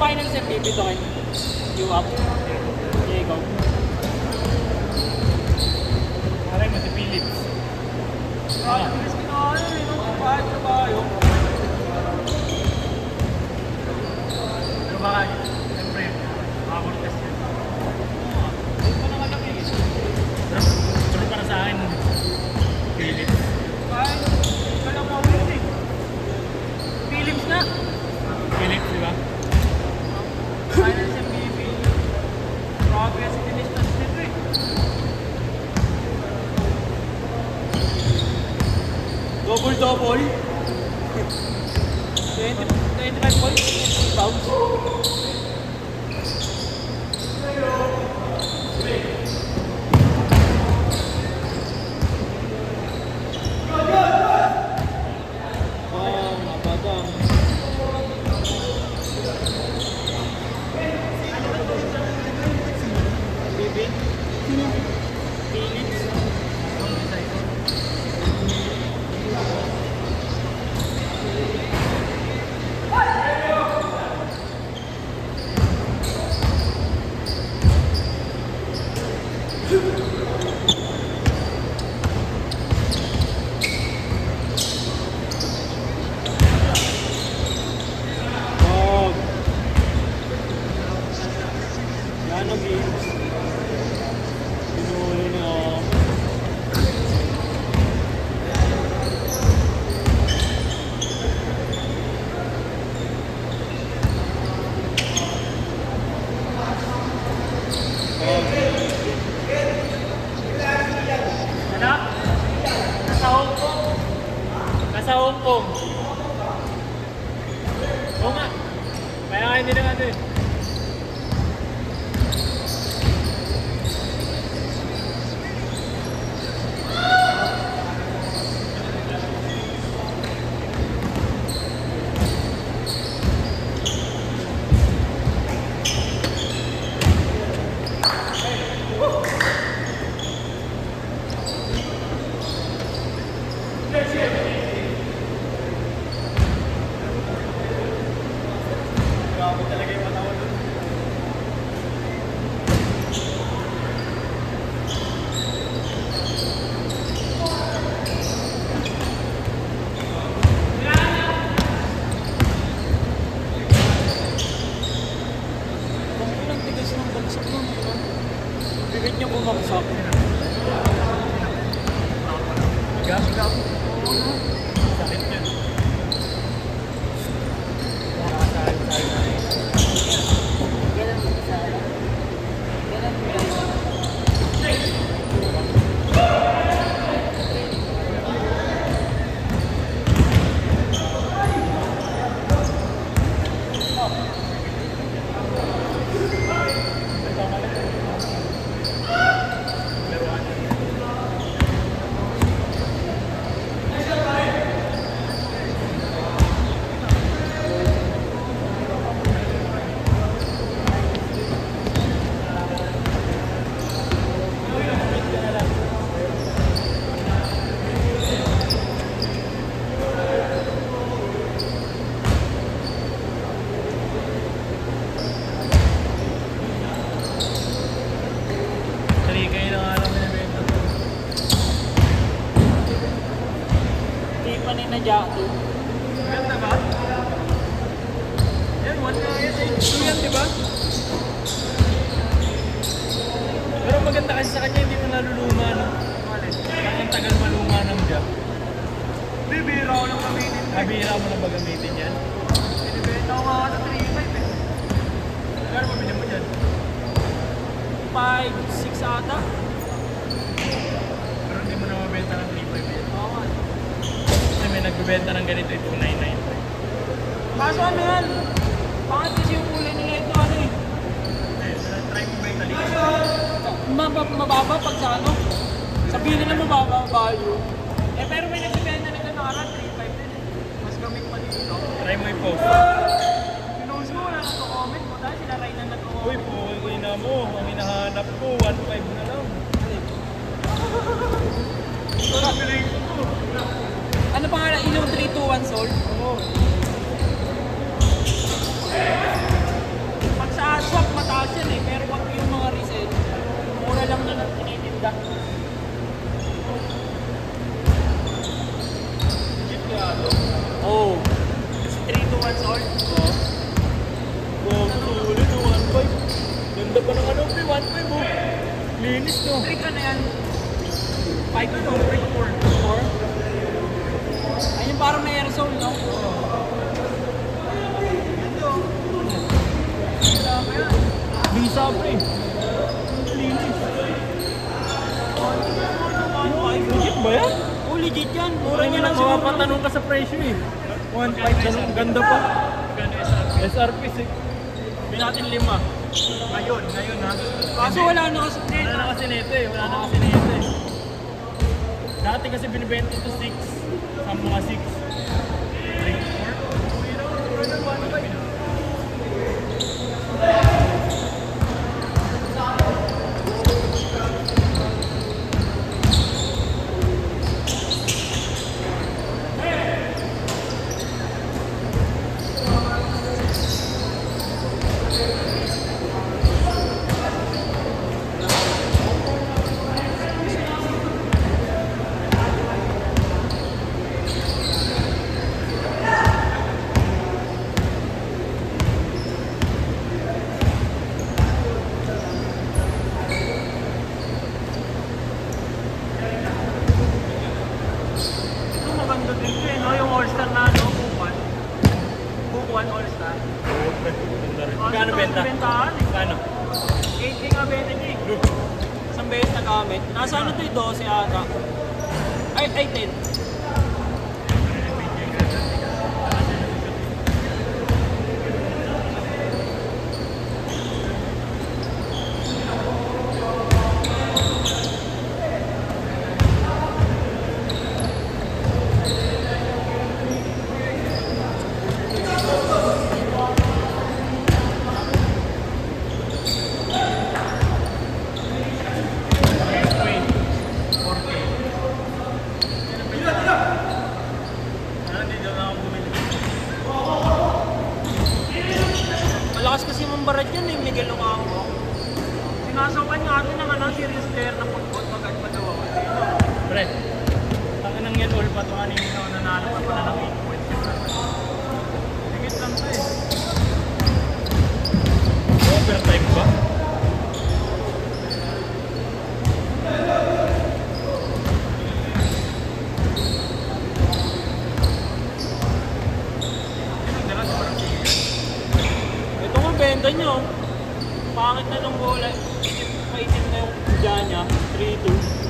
finals MVP to kayo? You up? Okay, go. Aray mo si Philips. Bilis kinakain eh, no? Kahit na ba kayo? Pero baka, siyempre, makakortes yun. Hindi pa naman lang eh. Pero para sa akin, Philips. Kahit, ka lang maulit eh. Philips na. Philips, di ba? Finals MVP. Progress in distance nito eh. Double. 25 points. Bounce. Oh, mabadang. Bibi? Philips. Bob. Yan ang games. Pinulo na ako. Anak? Nasa Hong Kong. Nasa Hong Kong. Oo nga. Kaya nga hindi na nga eh. Grabe talaga yung matawa doon. Kung ilang tigas ng bagsak nun, diba? Bibig niya bumagsak. Gap. Sakit yun. Sarili kayo na nga lang binibenta. Hindi pa ni Najatu. Ganda ba? Yan, 1 na yan eh. 2 yan, di ba? Pero maganda kasi sa kanya, hindi mo naluluma, no? Ang tagal maluma ng gap. Bibira ko lang gamitin. Kabira mo na ba gamitin yan? Binibenta ko nga sa 3.5 eh. Kano ba bilhin mo dyan? 5, 6 ata. Pero hindi mo na mabenta ng 3.5 yan. Oo nga. Kasi may nagbibenta ng ganito, 2.99. Kaso ano yan? Bakit kasi yung kulay nila ito ano eh? Try mo ba yung talikod? Mababa pag sa ano? Sabihin nila mababa value. Eh pero may nagbibenta na gano'n arat, 3.5 din eh. Mas gamit pa dito. Try mo yung post. Pinost mo, wala nang comment mo dahil sila Ray na Uy, nag-comment. pukoy na mo. Ang hinahanap ko, 1.5 na lang. Ano pangalan? Ilong 321 Soul? Oo. months old. Wow, sulit no, 1.5. Ganda pa ng ano, pre, 1.5 oh. Linis no. Brick ano yan? 5 to brick 4. Ayun parang may aerosol, no? Bisa pre. Linis. Legit ba yan? Oh, legit yan. Mura Mura niya niya lang lang siguro. mapapatanong ka sa presyo eh. 1.5 ganun, ganda pa. SRP 6. Bili natin 5. Ngayon ha. Kaso wala na kasi. Wala na kasi nito eh. Wala na kasi nito eh. Dati kasi binibenta ito 6. Sa mga 6. Ito maganda din ito eh, no? Yung all-star na, no? Bukuan. Bukuan all-star. Kano benta? Bentahan eh. Kano? 8K nga benta niya eh. Isang beses na gamit. Nasa ano ito eh, 12 ata. Ay 10. Malakas kasi mong barat yan eh, Miguel Ocampo. Sinasawan nga atin ng ano, serious player na football pagkat madawa. Pre, ang nang yan all pa ito kanina na nanalo ka pala ng 8 points. Higit lang ito eh. Overtime ba? Ito nga benta nyo. Pangit na nung bola. Maitim na yung dyan niya. 3-2.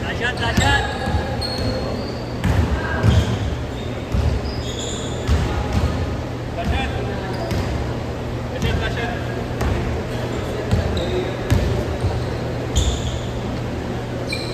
Lashat, lashat!